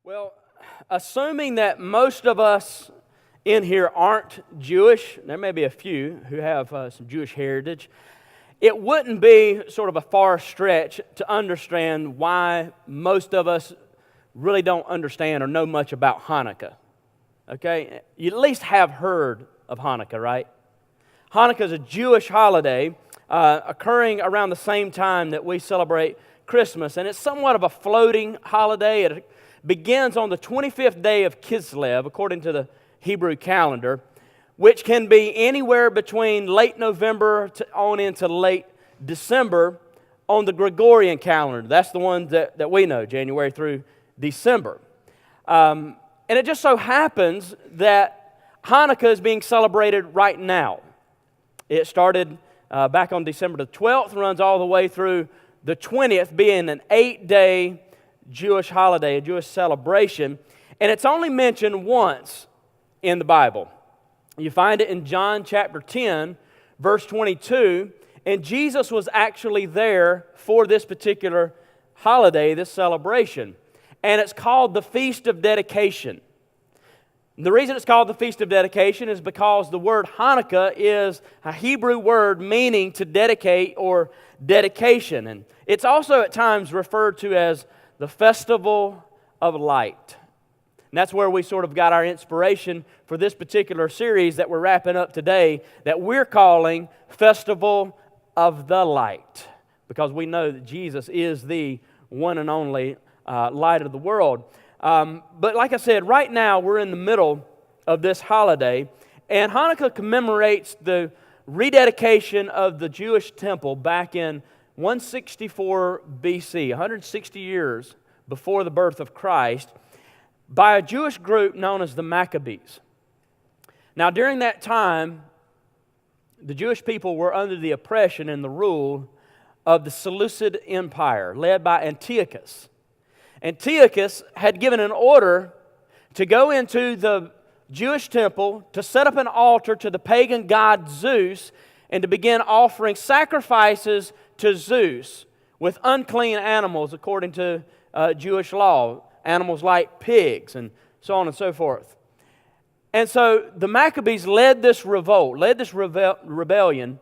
Well, assuming that most of us in here aren't Jewish, there may be a few who have some Jewish heritage, it wouldn't be sort of a far stretch to understand why most of us really don't understand or know much about Hanukkah. Okay? You at least have heard of Hanukkah, right? Hanukkah is a Jewish holiday occurring around the same time that we celebrate Christmas, and it's somewhat of a floating holiday. It begins on the 25th day of Kislev, according to the Hebrew calendar, which can be anywhere between late November on into late December on the Gregorian calendar. That's the one that we know, January through December. And it just so happens that Hanukkah is being celebrated right now. It started back on December the 12th, runs all the way through the 20th, being an 8-day Jewish holiday, a Jewish celebration. And it's only mentioned once in the Bible. You find it in John chapter 10, verse 22, and Jesus was actually there for this particular holiday, this celebration. And it's called the Feast of Dedication. The reason it's called the Feast of Dedication is because the word Hanukkah is a Hebrew word meaning to dedicate or dedication. And it's also at times referred to as the Festival of Light. And that's where we sort of got our inspiration for this particular series that we're wrapping up today, that we're calling Festival of the Light, because we know that Jesus is the one and only light of the world. But like I said, right now we're in the middle of this holiday, and Hanukkah commemorates the rededication of the Jewish temple back in 164 BC, 160 years before the birth of Christ, by a Jewish group known as the Maccabees. Now, during that time, the Jewish people were under the oppression and the rule of the Seleucid Empire, led by Antiochus. Antiochus had given an order to go into the Jewish temple to set up an altar to the pagan god Zeus and to begin offering sacrifices to Zeus with unclean animals according to Jewish law, animals like pigs and so on and so forth. And so the Maccabees led this revolt, rebellion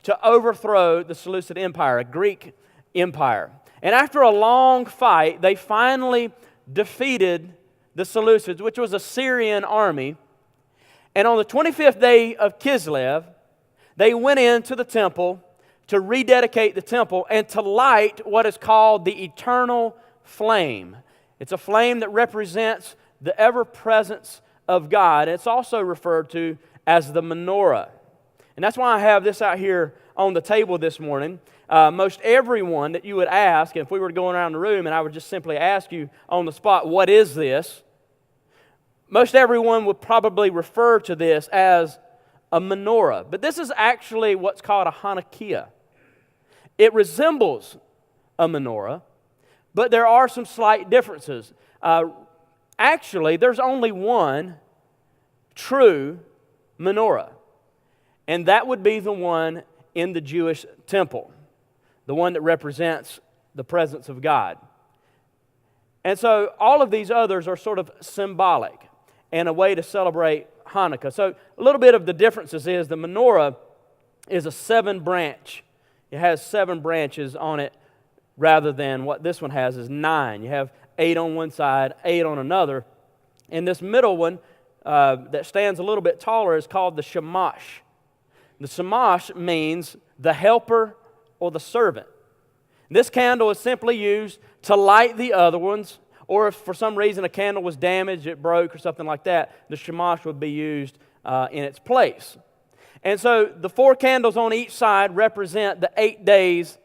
to overthrow the Seleucid Empire, a Greek empire. And after a long fight, they finally defeated the Seleucids, which was a Syrian army. And on the 25th day of Kislev, they went into the temple to rededicate the temple and to light what is called the eternal flame. It's a flame that represents the ever-presence of God. It's also referred to as the menorah. And that's why I have this out here on the table this morning. Most everyone that you would ask, if we were going around the room and I would just simply ask you on the spot, what is this? Most everyone would probably refer to this as a menorah. But this is actually what's called a Hanukkah. It resembles a menorah, but there are some slight differences. Actually, there's only one true menorah, and that would be the one in the Jewish temple, the one that represents the presence of God. And so all of these others are sort of symbolic and a way to celebrate Hanukkah. So a little bit of the differences is the menorah is a 7-branch. It has 7 branches on it rather than what this one has is 9. You have 8 on one side, 8 on another. And this middle one that stands a little bit taller is called the shamash. The shamash means the helper or the servant. This candle is simply used to light the other ones, or if for some reason a candle was damaged, it broke or something like that, the shamash would be used in its place. And so the 4 candles on each side represent the 8 days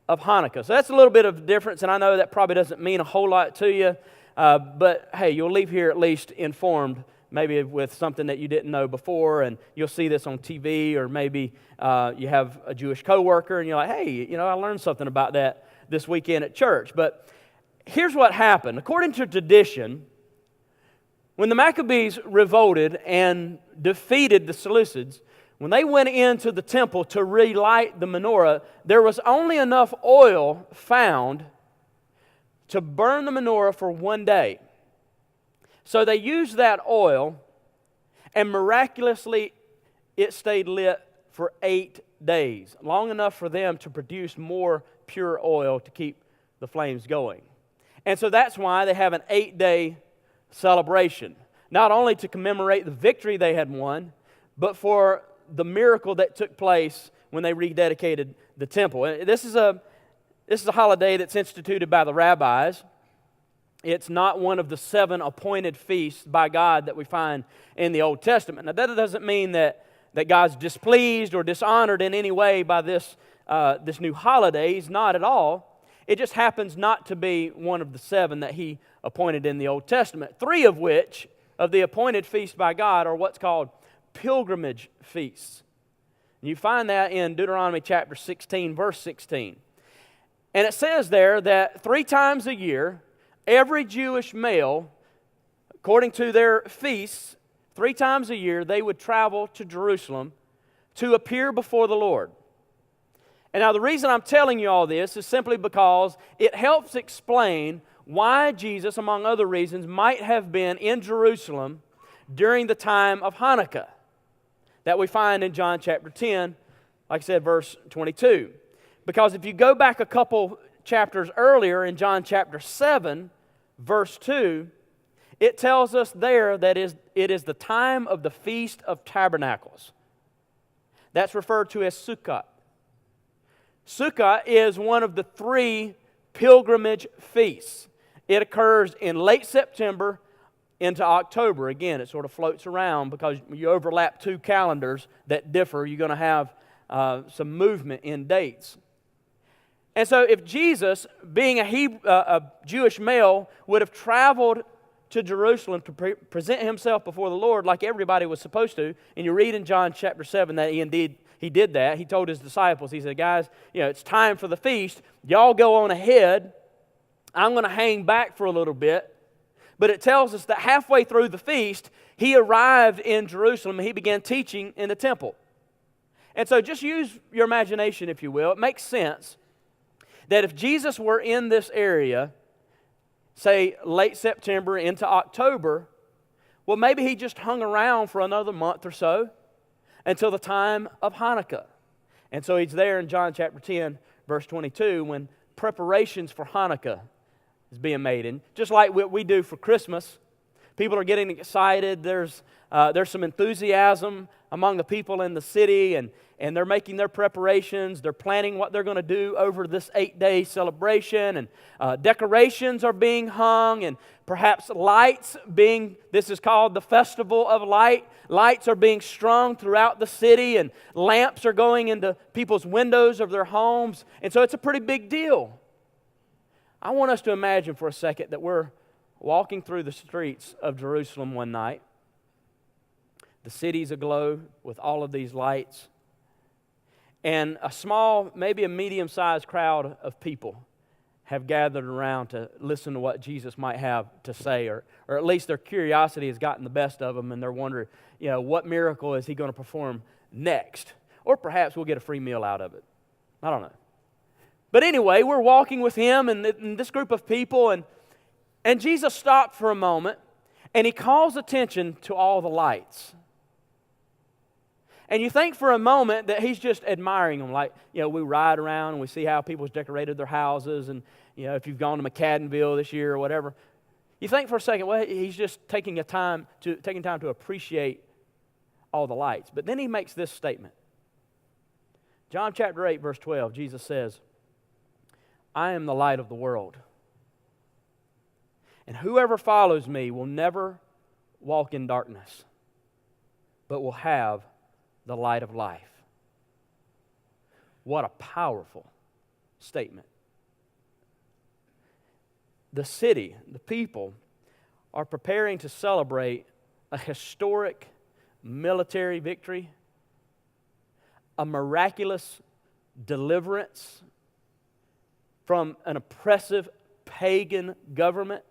of Hanukkah. So that's a little bit of difference, and I know that probably doesn't mean a whole lot to you, but hey, you'll leave here at least informed, maybe with something that you didn't know before, and you'll see this on TV, or maybe you have a Jewish coworker, and you're like, hey, I learned something about that this weekend at church. But here's what happened. According to tradition, when the Maccabees revolted and defeated the Seleucids, when they went into the temple to relight the menorah, there was only enough oil found to burn the menorah for one day. So they used that oil, and miraculously it stayed lit for 8 days, long enough for them to produce more pure oil to keep the flames going. And so that's why they have an 8-day celebration, not only to commemorate the victory they had won, but for the miracle that took place when they rededicated the temple. And this is a holiday that's instituted by the rabbis. It's not one of the 7 appointed feasts by God that we find in the Old Testament. Now, that doesn't mean that God's displeased or dishonored in any way by this new holiday. He's not at all. It just happens not to be one of the 7 that He appointed in the Old Testament. 3 of which, of the appointed feasts by God, are what's called pilgrimage feasts. And you find that in Deuteronomy chapter 16, verse 16. And it says there that 3 times a year, every Jewish male, according to their feasts, 3 times a year, they would travel to Jerusalem to appear before the Lord. And now the reason I'm telling you all this is simply because it helps explain why Jesus, among other reasons, might have been in Jerusalem during the time of Hanukkah that we find in John chapter 10, like I said, verse 22. Because if you go back a couple chapters earlier in John chapter 7, verse 2, it tells us there that it is the time of the Feast of Tabernacles. That's referred to as Sukkot. Sukkot is one of the 3 pilgrimage feasts. It occurs in late September into October. Again, it sort of floats around because you overlap 2 calendars that differ. You're going to have some movement in dates. And so if Jesus, being a Jewish male, would have traveled to Jerusalem to present Himself before the Lord like everybody was supposed to, and you read in John chapter 7 that He did that. He told His disciples, He said, guys, it's time for the feast. Y'all go on ahead. I'm going to hang back for a little bit. But it tells us that halfway through the feast, He arrived in Jerusalem and He began teaching in the temple. And so just use your imagination, if you will. It makes sense that if Jesus were in this area, say late September into October, well, maybe He just hung around for another month or so until the time of Hanukkah. And so He's there in John chapter 10, verse 22, when preparations for Hanukkah is being made. And just like what we do for Christmas, people are getting excited. There's some enthusiasm among the people in the city, and they're making their preparations. They're planning what they're going to do over this 8-day celebration, and decorations are being hung, and perhaps lights this is called the Festival of Light. Lights are being strung throughout the city, and lamps are going into people's windows of their homes. And so it's a pretty big deal. I want us to imagine for a second that we're walking through the streets of Jerusalem one night. The city's aglow with all of these lights. And a small, maybe a medium-sized crowd of people have gathered around to listen to what Jesus might have to say, or at least their curiosity has gotten the best of them, and they're wondering, what miracle is He going to perform next? Or perhaps we'll get a free meal out of it. I don't know. But anyway, we're walking with Him and this group of people, and Jesus stopped for a moment, and He calls attention to all the lights. And you think for a moment that He's just admiring them. Like, we ride around and we see how people's decorated their houses, and, if you've gone to McCaddenville this year or whatever. You think for a second, well, He's just taking time to appreciate all the lights. But then He makes this statement. John chapter 8, verse 12, Jesus says, I am the light of the world. And whoever follows me will never walk in darkness, but will have the light of life. What a powerful statement. The city, the people, are preparing to celebrate a historic military victory, a miraculous deliverance from an oppressive pagan government.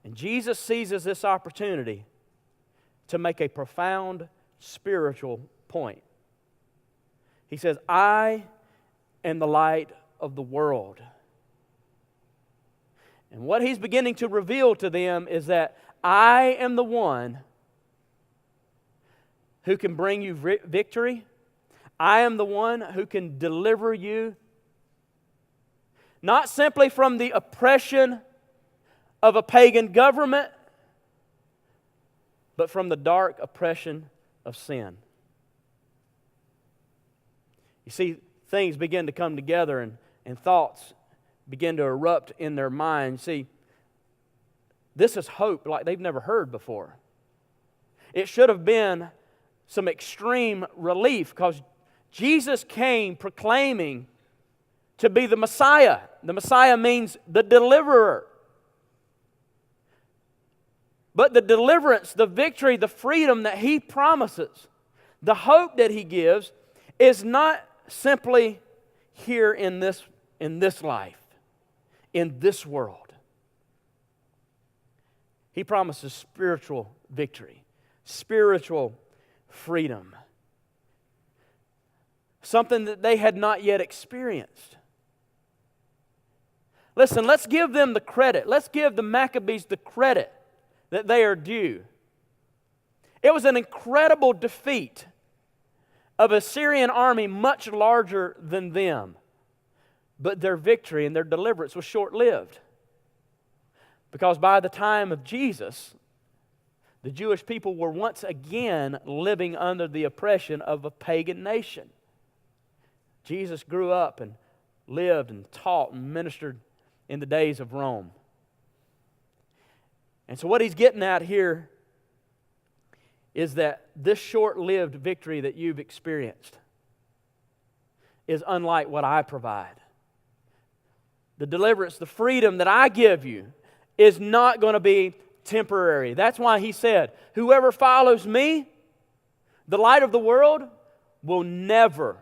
And Jesus seizes this opportunity to make a profound spiritual point. He says, I am the light of the world. And what He's beginning to reveal to them is that I am the one who can bring you victory. I am the one who can deliver you, not simply from the oppression of a pagan government, but from the dark oppression of sin. You see, things begin to come together and thoughts begin to erupt in their minds. See, this is hope like they've never heard before. It should have been some extreme relief because Jesus came proclaiming to be the Messiah. The Messiah means the deliverer. But the deliverance, the victory, the freedom that He promises, the hope that He gives is not simply here in this life, in this world. He promises spiritual victory, spiritual freedom, something that they had not yet experienced. Listen, let's give them the credit. Let's give the Maccabees the credit that they are due. It was an incredible defeat of a Syrian army much larger than them. But their victory and their deliverance was short-lived. Because by the time of Jesus, the Jewish people were once again living under the oppression of a pagan nation. Jesus grew up and lived and taught and ministered in the days of Rome. And so what he's getting at here is that this short-lived victory that you've experienced is unlike what I provide. The deliverance, the freedom that I give you is not going to be temporary. That's why he said, whoever follows me, the light of the world, will never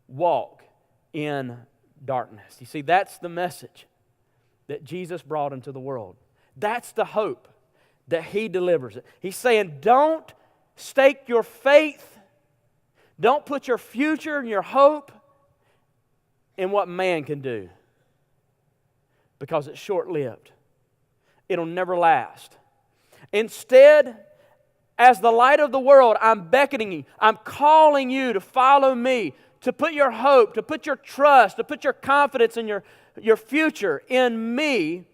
walk in darkness. You see, that's the message that Jesus brought into the world. That's the hope that He delivers it. He's saying, don't stake your faith, don't put your future and your hope in what man can do, because it's short-lived. It'll never last. Instead, as the light of the world, I'm beckoning you, I'm calling you to follow me, to put your hope, to put your trust, to put your confidence in your future in me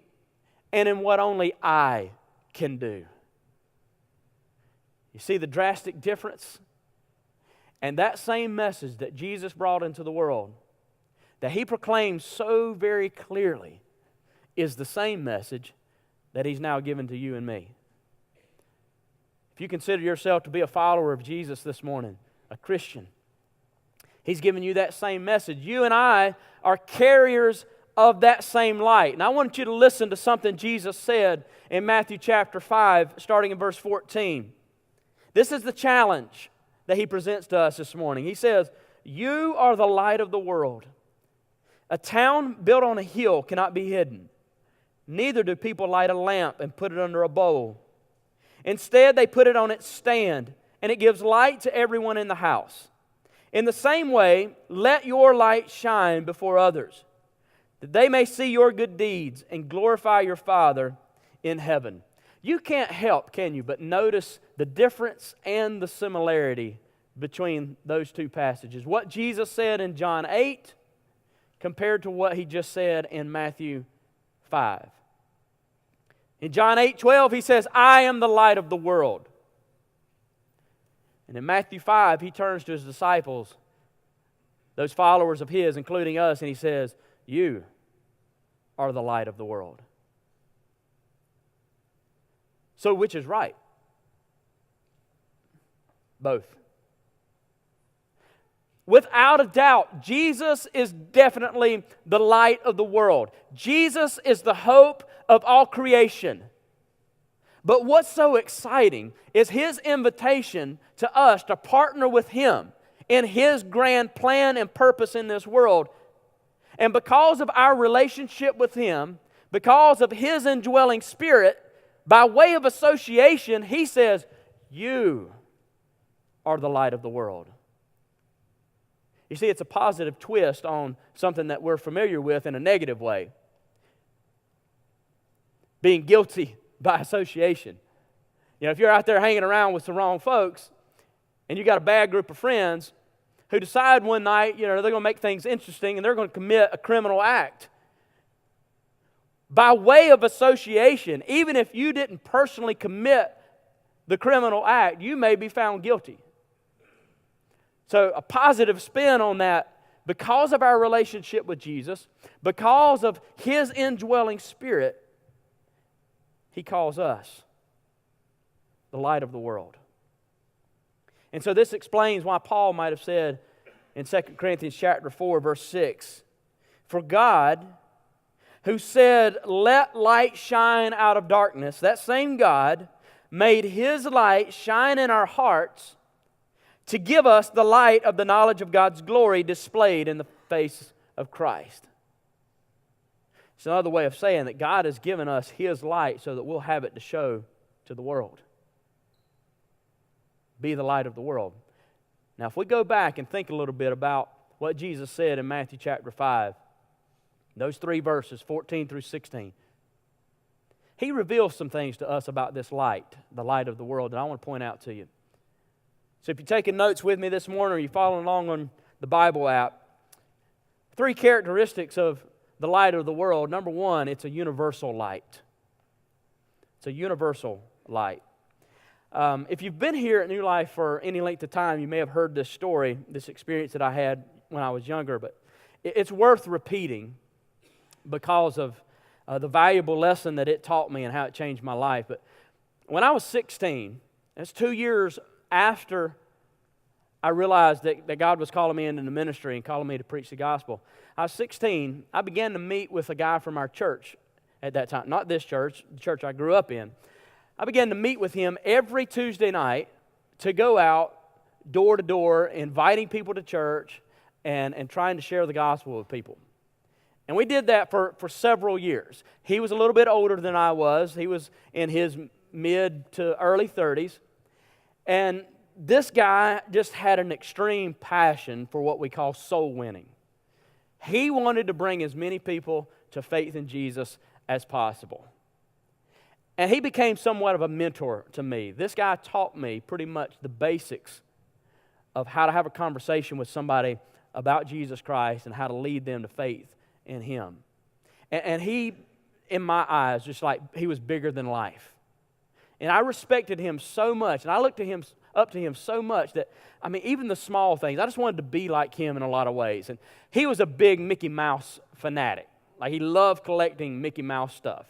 and in what only I can do. You see the drastic difference? And that same message that Jesus brought into the world, that He proclaimed so very clearly, is the same message that He's now given to you and me. If you consider yourself to be a follower of Jesus this morning, a Christian, He's given you that same message. You and I are carriers of that same light. And I want you to listen to something Jesus said in Matthew chapter 5, starting in verse 14. This is the challenge that He presents to us this morning. He says, "You are the light of the world. A town built on a hill cannot be hidden. Neither do people light a lamp and put it under a bowl. Instead, they put it on its stand, and it gives light to everyone in the house. In the same way, let your light shine before others, that they may see your good deeds and glorify your Father in heaven." You can't help, can you, but notice the difference and the similarity between those two passages. What Jesus said in John 8 compared to what He just said in Matthew 5. In John 8:12, He says, "I am the light of the world." And in Matthew 5, He turns to His disciples, those followers of His, including us, and He says, "You are the light of the world." So which is right? Both. Without a doubt, Jesus is definitely the light of the world. Jesus is the hope of all creation. But what's so exciting is His invitation to us to partner with Him in His grand plan and purpose in this world. And because of our relationship with Him, because of His indwelling Spirit, by way of association, He says, "You are the light of the world." You see, it's a positive twist on something that we're familiar with in a negative way. Being guilty by association. You know, if you're out there hanging around with the wrong folks and you got a bad group of friends who decide one night, you know, they're going to make things interesting and they're going to commit a criminal act. By way of association, even if you didn't personally commit the criminal act, you may be found guilty. So a positive spin on that, because of our relationship with Jesus, because of His indwelling Spirit, He calls us the light of the world. And so this explains why Paul might have said in 2 Corinthians chapter 4, verse 6, "For God, who said, 'Let light shine out of darkness,' that same God made His light shine in our hearts to give us the light of the knowledge of God's glory displayed in the face of Christ." It's another way of saying that God has given us His light so that we'll have it to show to the world. Be the light of the world. Now, if we go back and think a little bit about what Jesus said in Matthew chapter 5, those 3 verses, 14 through 16, He reveals some things to us about this light, the light of the world, that I want to point out to you. So if you're taking notes with me this morning or you're following along on the Bible app, 3 characteristics of the light of the world. Number 1, it's a universal light. It's a universal light. If you've been here at New Life for any length of time, you may have heard this story, this experience that I had when I was younger, but it's worth repeating because of the valuable lesson that it taught me and how it changed my life. But when I was 16, that's 2 years after I realized that God was calling me into the ministry and calling me to preach the gospel. I was 16. I began to meet with a guy from our church at that time. Not this church, the church I grew up in. I began to meet with him every Tuesday night to go out door to door, inviting people to church and trying to share the gospel with people. And we did that for several years. He was a little bit older than I was. He was in his mid to early 30s. And this guy just had an extreme passion for what we call soul winning. He wanted to bring as many people to faith in Jesus as possible. And he became somewhat of a mentor to me. This guy taught me pretty much the basics of how to have a conversation with somebody about Jesus Christ and how to lead them to faith in Him. And he, in my eyes, just like he was bigger than life. And I respected him so much, and I looked up to him so much that, I mean, even the small things, I just wanted to be like him in a lot of ways. And he was a big Mickey Mouse fanatic. Like, he loved collecting Mickey Mouse stuff.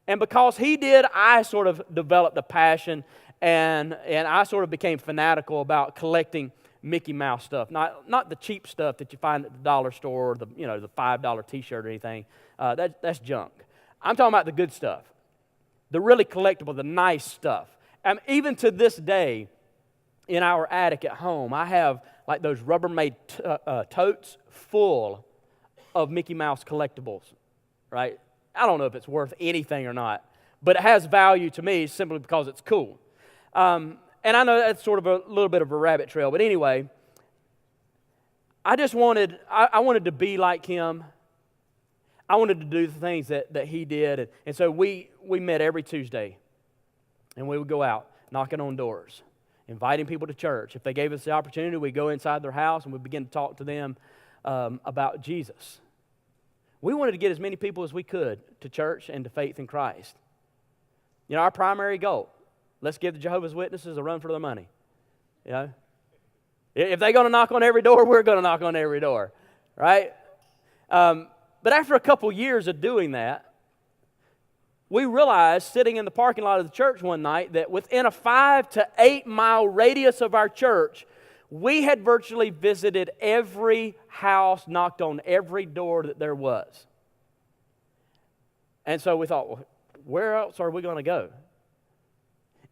And because he did, I sort of developed a passion, and I sort of became fanatical about collecting Mickey Mouse stuff. Not the cheap stuff that you find at the dollar store or the $5 T-shirt or anything. That's junk. I'm talking about the good stuff, the really collectible, the nice stuff. And even to this day, in our attic at home, I have like those Rubbermaid totes full of Mickey Mouse collectibles, right? I don't know if it's worth anything or not, but it has value to me simply because it's cool. And I know that's sort of a little bit of a rabbit trail, but anyway, I wanted to be like him. I wanted to do the things that he did. And so we met every Tuesday, and we would go out knocking on doors, inviting people to church. If they gave us the opportunity, we'd go inside their house and we'd begin to talk to them about Jesus. We wanted to get as many people as we could to church and to faith in Christ. You know, our primary goal, let's give the Jehovah's Witnesses a run for their money. You know, if they're going to knock on every door, we're going to knock on every door, right? But after a couple years of doing that, we realized, sitting in the parking lot of the church one night, that within a 5 to 8 mile radius of our church, we had virtually visited every house, knocked on every door that there was. And so we thought, well, where else are we going to go?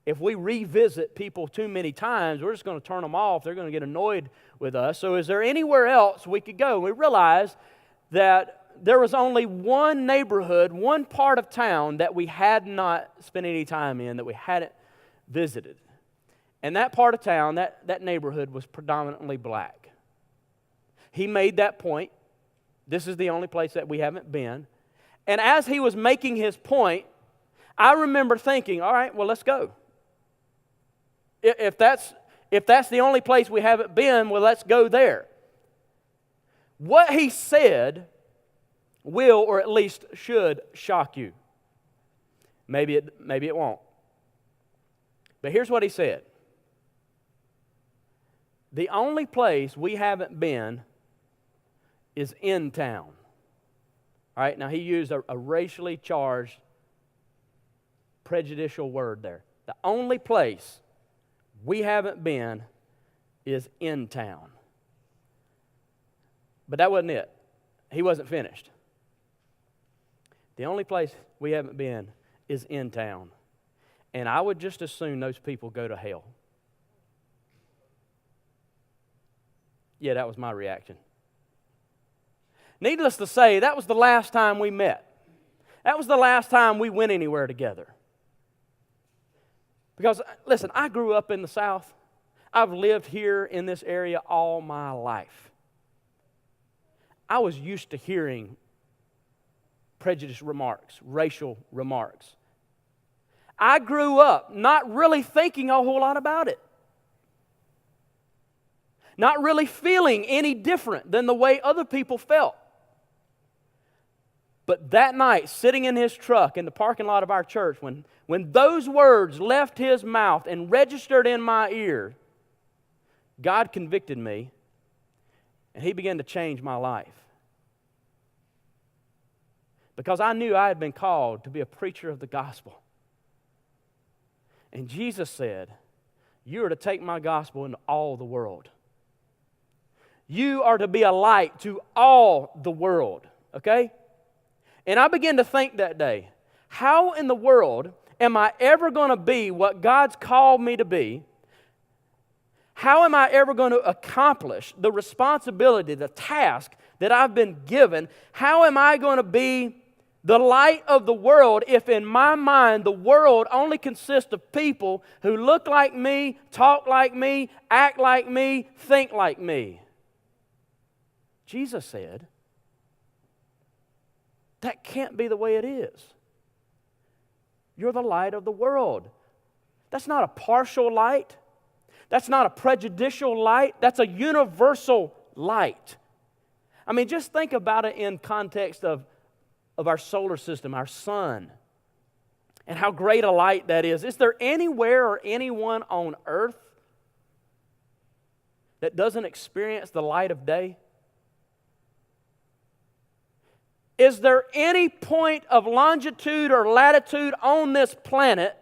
If we revisit people too many times, we're just going to turn them off. They're going to get annoyed with us. So is there anywhere else we could go? We realized that there was only one neighborhood, one part of town that we had not spent any time in, that we hadn't visited. And that part of town, that neighborhood was predominantly black. He made that point. This is the only place that we haven't been. And as he was making his point, I remember thinking, all right, well, let's go. If that's the only place we haven't been, well, let's go there. What he said will, or at least should, shock you. Maybe it won't. But here's what he said. The only place we haven't been is in town. All right, now he used a racially charged, prejudicial word there. The only place we haven't been is in town. But that wasn't it. He wasn't finished. The only place we haven't been is in town. And I would just as soon those people go to hell. Yeah, that was my reaction. Needless to say, that was the last time we met. That was the last time we went anywhere together. Because, listen, I grew up in the South. I've lived here in this area all my life. I was used to hearing prejudiced remarks, racial remarks. I grew up not really thinking a whole lot about it. Not really feeling any different than the way other people felt. But that night, sitting in his truck in the parking lot of our church, when those words left his mouth and registered in my ear, God convicted me, and He began to change my life. Because I knew I had been called to be a preacher of the gospel. And Jesus said, you are to take my gospel into all the world. You are to be a light to all the world, okay? And I began to think that day, how in the world am I ever going to be what God's called me to be? How am I ever going to accomplish the responsibility, the task that I've been given? How am I going to be the light of the world if in my mind the world only consists of people who look like me, talk like me, act like me, think like me? Jesus said, that can't be the way it is. You're the light of the world. That's not a partial light. That's not a prejudicial light. That's a universal light. I mean, just think about it in context of our solar system, our sun, and how great a light that is. Is there anywhere or anyone on earth that doesn't experience the light of day? Is there any point of longitude or latitude on this planet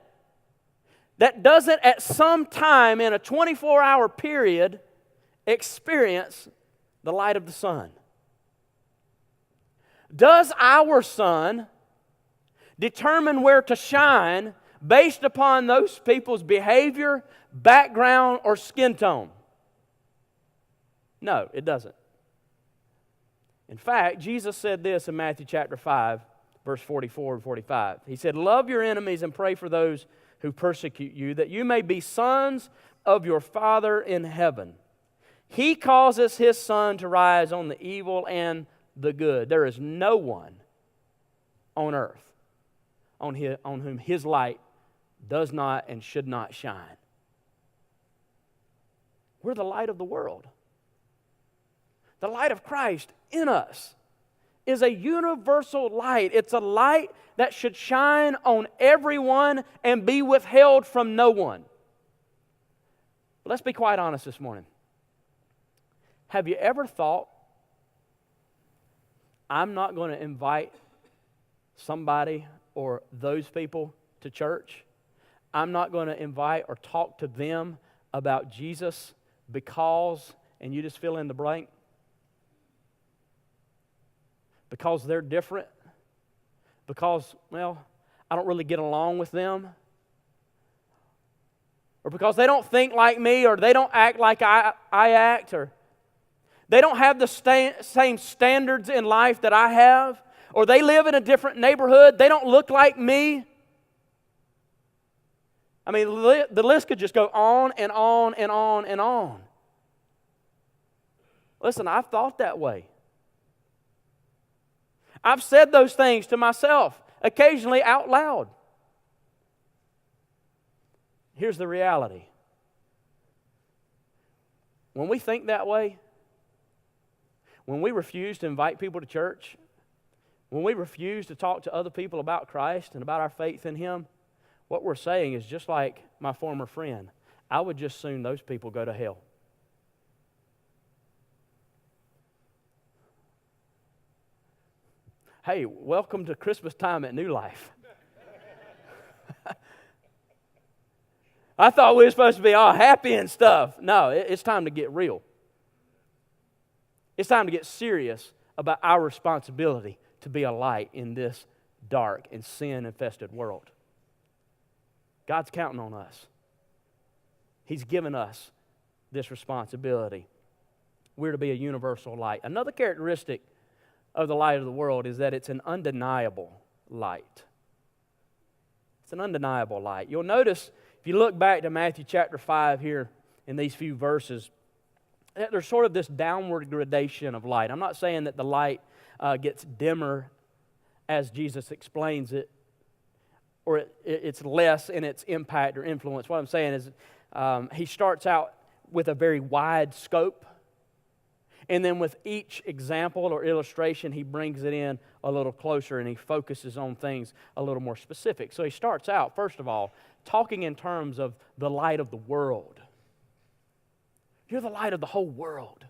that doesn't at some time in a 24-hour period experience the light of the sun? Does our sun determine where to shine based upon those people's behavior, background, or skin tone? No, it doesn't. In fact, Jesus said this in Matthew chapter 5, verse 44 and 45. He said, love your enemies and pray for those who persecute you, that you may be sons of your Father in heaven. He causes His sun to rise on the evil and the good. There is no one on earth on whom His light does not and should not shine. We're the light of the world. The light of Christ in us is a universal light. It's a light that should shine on everyone and be withheld from no one. Let's be quite honest this morning. Have you ever thought, I'm not going to invite somebody or those people to church? I'm not going to invite or talk to them about Jesus because, and you just fill in the blank, because they're different, because, well, I don't really get along with them, or because they don't think like me, or they don't act like I act, or they don't have the same standards in life that I have, or they live in a different neighborhood, they don't look like me. I mean, the list could just go on and on and on and on. Listen, I've thought that way. I've said those things to myself, occasionally out loud. here's the reality. When we think that way, when we refuse to invite people to church, when we refuse to talk to other people about Christ and about our faith in Him, what we're saying is just like my former friend, I would just soon those people go to hell. Hey, welcome to Christmas time at New Life. I thought we were supposed to be all happy and stuff. No, it's time to get real. It's time to get serious about our responsibility to be a light in this dark and sin-infested world. God's counting on us. He's given us this responsibility. We're to be a universal light. Another characteristic of the light of the world is that it's an undeniable light. It's an undeniable light. You'll notice, if you look back to Matthew chapter 5 here in these few verses, that there's sort of this downward gradation of light. I'm not saying that the light gets dimmer as Jesus explains it, or it's less in its impact or influence. What I'm saying is he starts out with a very wide scope, and then with each example or illustration, he brings it in a little closer and he focuses on things a little more specific. So he starts out, first of all, talking in terms of the light of the world. You're the light of the whole world.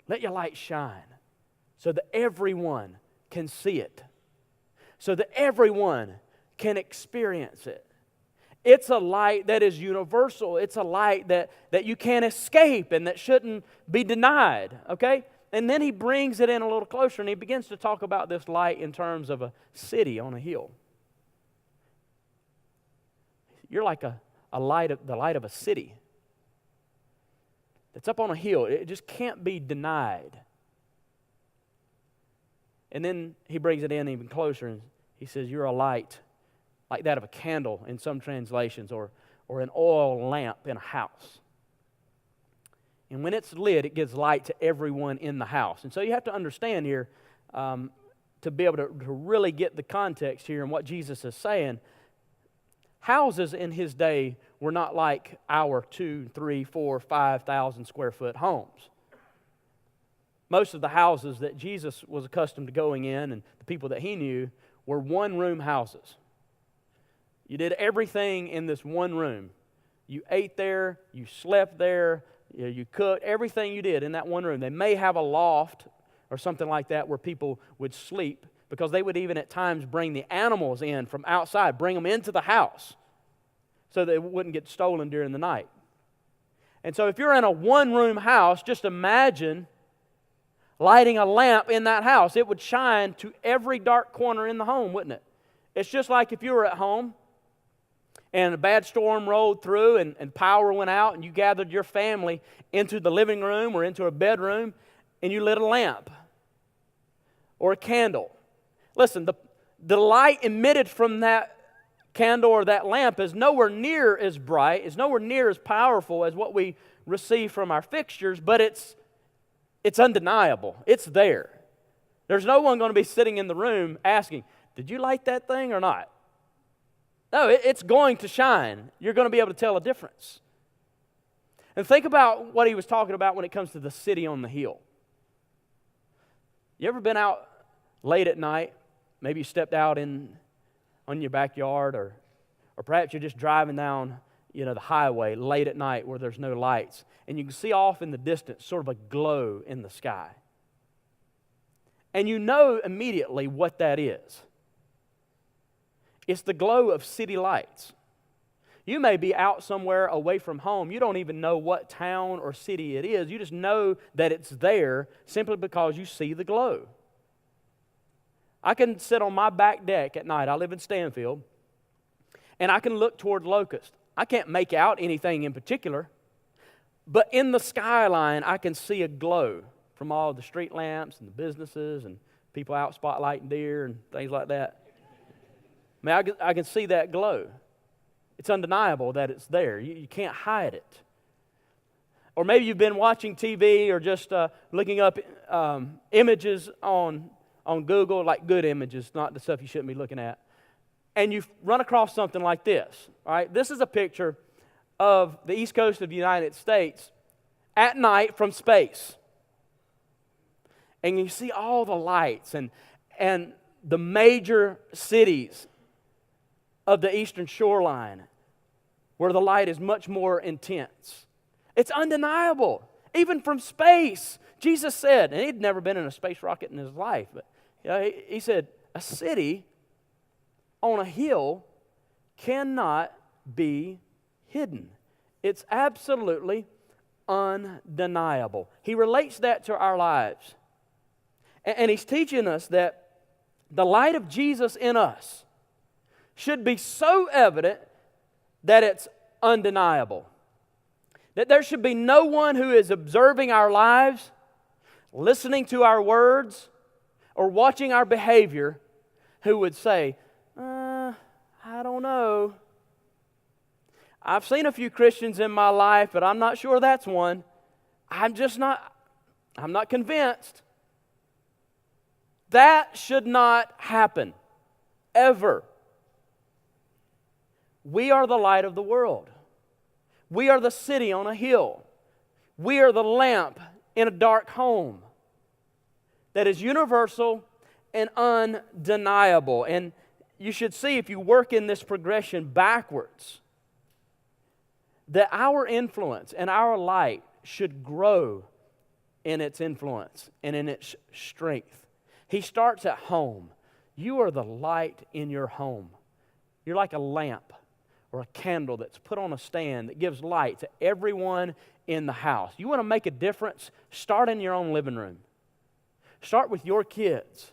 Let your light shine so that everyone can see it, so that everyone can experience it. It's a light that is universal. It's a light that you can't escape and that shouldn't be denied, okay? And then he brings it in a little closer and he begins to talk about this light in terms of a city on a hill. You're like the light of a city that's up on a hill. It just can't be denied. And then he brings it in even closer and he says, you're a light like that of a candle in some translations, or an oil lamp in a house. And when it's lit, it gives light to everyone in the house. And so you have to understand here, to be able to really get the context here and what Jesus is saying, houses in his day were not like our 2,000, 3,000, 4,000, 5,000 square foot homes. Most of the houses that Jesus was accustomed to going in and the people that he knew were one-room houses. You did everything in this one room. You ate there, you slept there, you cooked, everything you did in that one room. They may have a loft or something like that where people would sleep, because they would even at times bring the animals in from outside, bring them into the house so they wouldn't get stolen during the night. And so if you're in a one-room house, just imagine lighting a lamp in that house. It would shine to every dark corner in the home, wouldn't it? It's just like if you were at home and a bad storm rolled through and power went out and you gathered your family into the living room or into a bedroom and you lit a lamp or a candle. Listen, the light emitted from that candle or that lamp is nowhere near as bright, is nowhere near as powerful as what we receive from our fixtures, but it's undeniable. It's there. There's no one going to be sitting in the room asking, did you light that thing or not? No, it's going to shine. You're going to be able to tell a difference. And think about what he was talking about when it comes to the city on the hill. You ever been out late at night? Maybe you stepped out on your backyard, or perhaps you're just driving down, the highway late at night where there's no lights, and you can see off in the distance sort of a glow in the sky. And you know immediately what that is. It's the glow of city lights. You may be out somewhere away from home. You don't even know what town or city it is. You just know that it's there simply because you see the glow. I can sit on my back deck at night. I live in Stanfield. And I can look toward Locust. I can't make out anything in particular. But in the skyline, I can see a glow from all the street lamps and the businesses and people out spotlighting deer and things like that. I can see that glow. It's undeniable that it's there. You can't hide it. Or maybe you've been watching TV or just looking up images on Google, like good images, not the stuff you shouldn't be looking at. and you run across something like this. All right, this is a picture of the east coast of the United States at night from space. And you see all the lights and the major cities of the eastern shoreline where the light is much more intense. It's undeniable, even from space. Jesus said, and he'd never been in a space rocket in his life, but he said, a city on a hill cannot be hidden. It's absolutely undeniable. He relates that to our lives. And he's teaching us that the light of Jesus in us should be so evident that it's undeniable. That there should be no one who is observing our lives, listening to our words, or watching our behavior who would say, I don't know. I've seen a few Christians in my life, but I'm not sure that's one. I'm not convinced. That should not happen, ever. We are the light of the world. We are the city on a hill. We are the lamp in a dark home that is universal and undeniable. And you should see, if you work in this progression backwards, that our influence and our light should grow in its influence and in its strength. He starts at home. You are the light in your home. You're like a lamp or a candle that's put on a stand that gives light to everyone in the house. You want to make a difference? Start in your own living room. Start with your kids.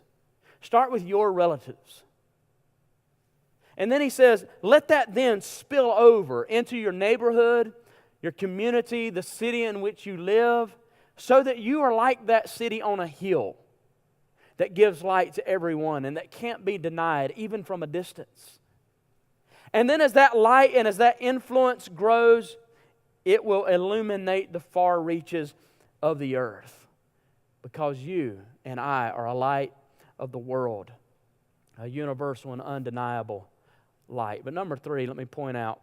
Start with your relatives. And then he says, let that then spill over into your neighborhood, your community, the city in which you live, so that you are like that city on a hill that gives light to everyone and that can't be denied even from a distance. And then as that light and as that influence grows, it will illuminate the far reaches of the earth, because you and I are a light of the world, a universal and undeniable light. But number 3, let me point out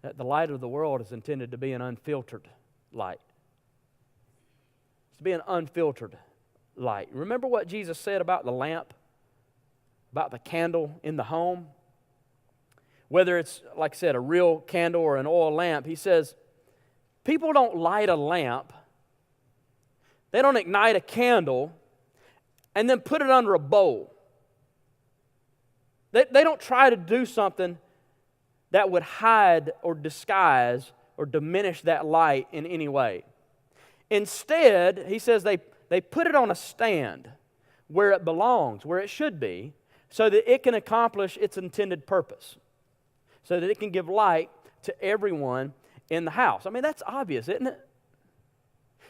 that the light of the world is intended to be an unfiltered light. It's to be an unfiltered light. Remember what Jesus said about the lamp, about the candle in the home? Whether it's, like I said, a real candle or an oil lamp, he says, people don't light a lamp, they don't ignite a candle and then put it under a bowl. They don't try to do something that would hide or disguise or diminish that light in any way. Instead, he says they put it on a stand where it belongs, where it should be, so that it can accomplish its intended purpose, so that it can give light to everyone in the house. I mean, that's obvious, isn't it?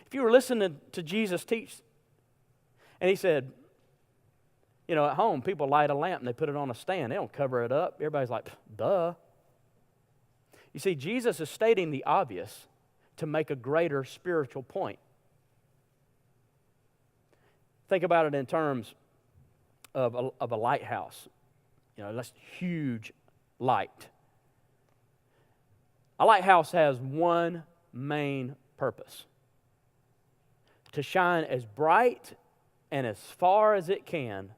If you were listening to Jesus teach, and he said, at home, people light a lamp and they put it on a stand. They don't cover it up. Everybody's like, duh. You see, Jesus is stating the obvious to make a greater spiritual point. Think about it in terms of a lighthouse. That's huge light. A lighthouse has one main purpose: to shine as bright and as far as it can,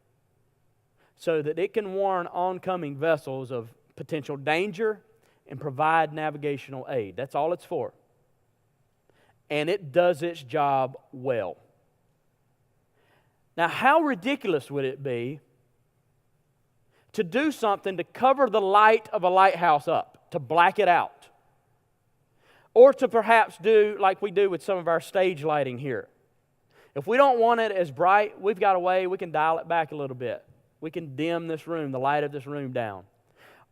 so that it can warn oncoming vessels of potential danger and provide navigational aid. That's all it's for. And it does its job well. Now, how ridiculous would it be to do something to cover the light of a lighthouse up, to black it out? Or to perhaps do like we do with some of our stage lighting here. If we don't want it as bright, we've got a way we can dial it back a little bit. We can dim this room, the light of this room down.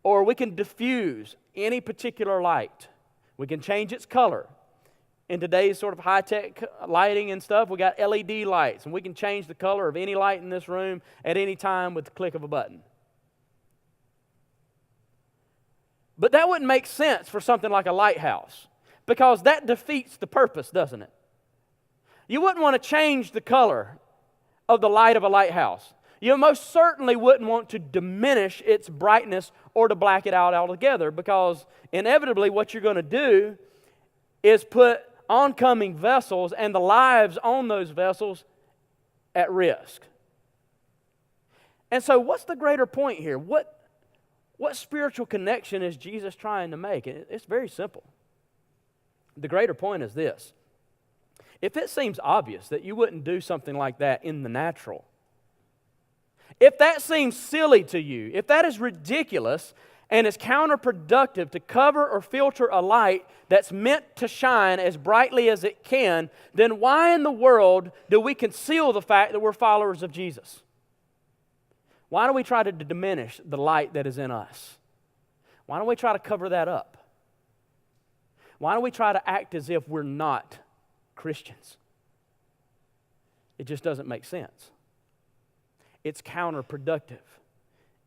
Or we can diffuse any particular light. We can change its color. In today's sort of high-tech lighting and stuff, we got LED lights, and we can change the color of any light in this room at any time with the click of a button. But that wouldn't make sense for something like a lighthouse, because that defeats the purpose, doesn't it? You wouldn't want to change the color of the light of a lighthouse. You most certainly wouldn't want to diminish its brightness or to black it out altogether, because inevitably what you're going to do is put oncoming vessels and the lives on those vessels at risk. And so what's the greater point here? What spiritual connection is Jesus trying to make? It's very simple. The greater point is this. If it seems obvious that you wouldn't do something like that in the natural, if that seems silly to you, if that is ridiculous and is counterproductive to cover or filter a light that's meant to shine as brightly as it can, then why in the world do we conceal the fact that we're followers of Jesus? Why do we try to diminish the light that is in us? Why don't we try to cover that up? Why don't we try to act as if we're not Christians? It just doesn't make sense. It's counterproductive.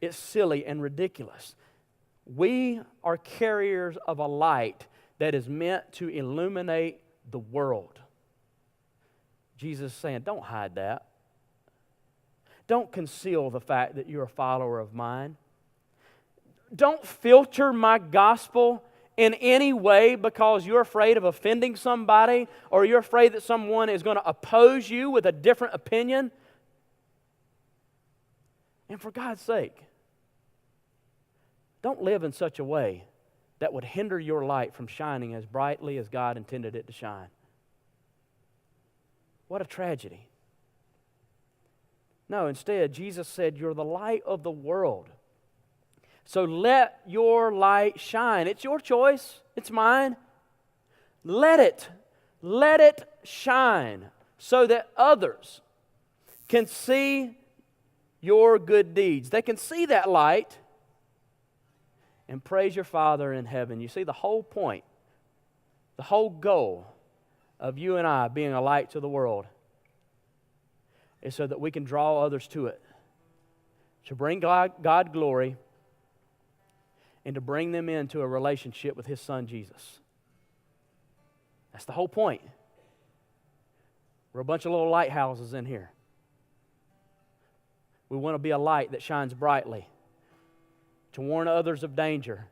It's silly and ridiculous. We are carriers of a light that is meant to illuminate the world. Jesus is saying, don't hide that. Don't conceal the fact that you're a follower of mine. Don't filter my gospel in any way because you're afraid of offending somebody or you're afraid that someone is going to oppose you with a different opinion. And for God's sake, don't live in such a way that would hinder your light from shining as brightly as God intended it to shine. What a tragedy. No, instead, Jesus said, you're the light of the world. So let your light shine. It's your choice. It's mine. Let it shine so that others can see your good deeds. They can see that light and praise your Father in heaven. You see, the whole point, the whole goal of you and I being a light to the world is so that we can draw others to it, to bring God glory, and to bring them into a relationship with His Son, Jesus. That's the whole point. We're a bunch of little lighthouses in here. We want to be a light that shines brightly, to warn others of danger,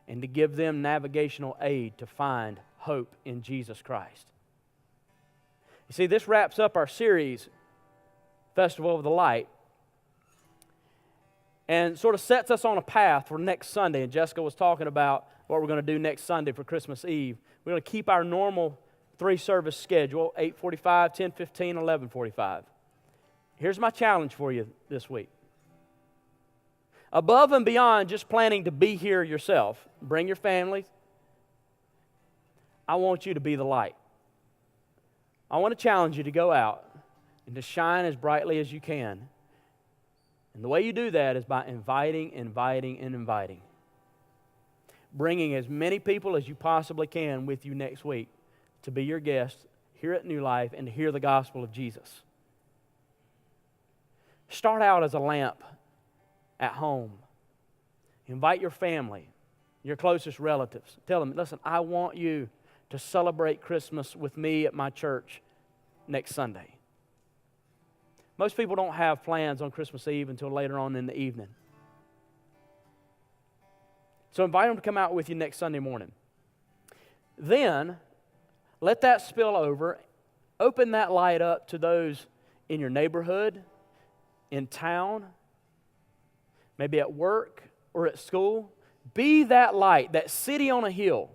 and to give them navigational aid to find hope in Jesus Christ. You see, this wraps up our series, Festival of the Light, and sort of sets us on a path for next Sunday. And Jessica was talking about what we're going to do next Sunday for Christmas Eve. We're going to keep our normal 3-service schedule, 8:45, 10:15, 11:45. Here's my challenge for you this week. Above and beyond just planning to be here yourself, bring your family, I want you to be the light. I want to challenge you to go out and to shine as brightly as you can. And the way you do that is by inviting. Bringing as many people as you possibly can with you next week to be your guests here at New Life and to hear the gospel of Jesus. Start out as a lamp at home. Invite your family, your closest relatives. Tell them, listen, I want you to celebrate Christmas with me at my church next Sunday. Most people don't have plans on Christmas Eve until later on in the evening. So invite them to come out with you next Sunday morning. Then, let that spill over. Open that light up to those in your neighborhood, in town, maybe at work or at school. Be that light, that city on a hill,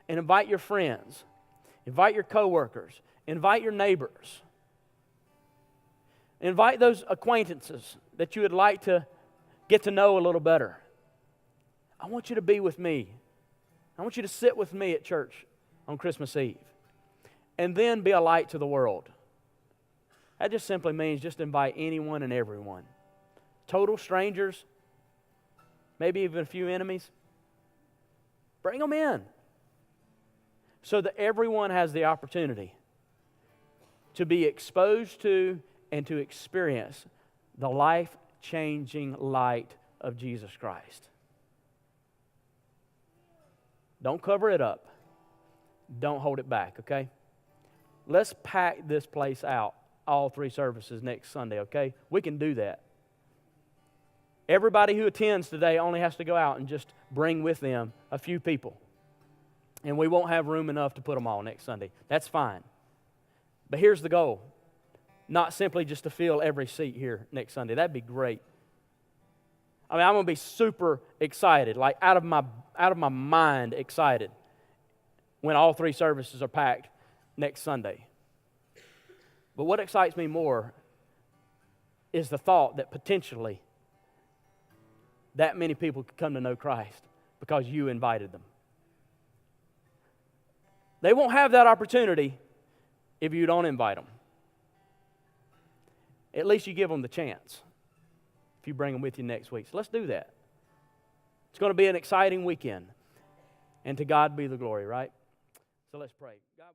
and invite your friends, invite your coworkers, invite your neighbors. Invite those acquaintances that you would like to get to know a little better. I want you to be with me. I want you to sit with me at church on Christmas Eve. And then be a light to the world. That just simply means just invite anyone and everyone. Total strangers, maybe even a few enemies. Bring them in so that everyone has the opportunity to be exposed to and to experience the life-changing light of Jesus Christ. Don't cover it up. Don't hold it back, okay? Let's pack this place out all 3 services next Sunday, okay? We can do that. Everybody who attends today only has to go out and just bring with them a few people. And we won't have room enough to put them all next Sunday. That's fine. But here's the goal. Not simply just to fill every seat here next Sunday. That'd be great. I mean, I'm going to be super excited, like out of my mind excited when all 3 services are packed next Sunday. But what excites me more is the thought that potentially that many people could come to know Christ because you invited them. They won't have that opportunity if you don't invite them. At least you give them the chance if you bring them with you next week. So let's do that. It's going to be an exciting weekend. And to God be the glory, right? So let's pray. God,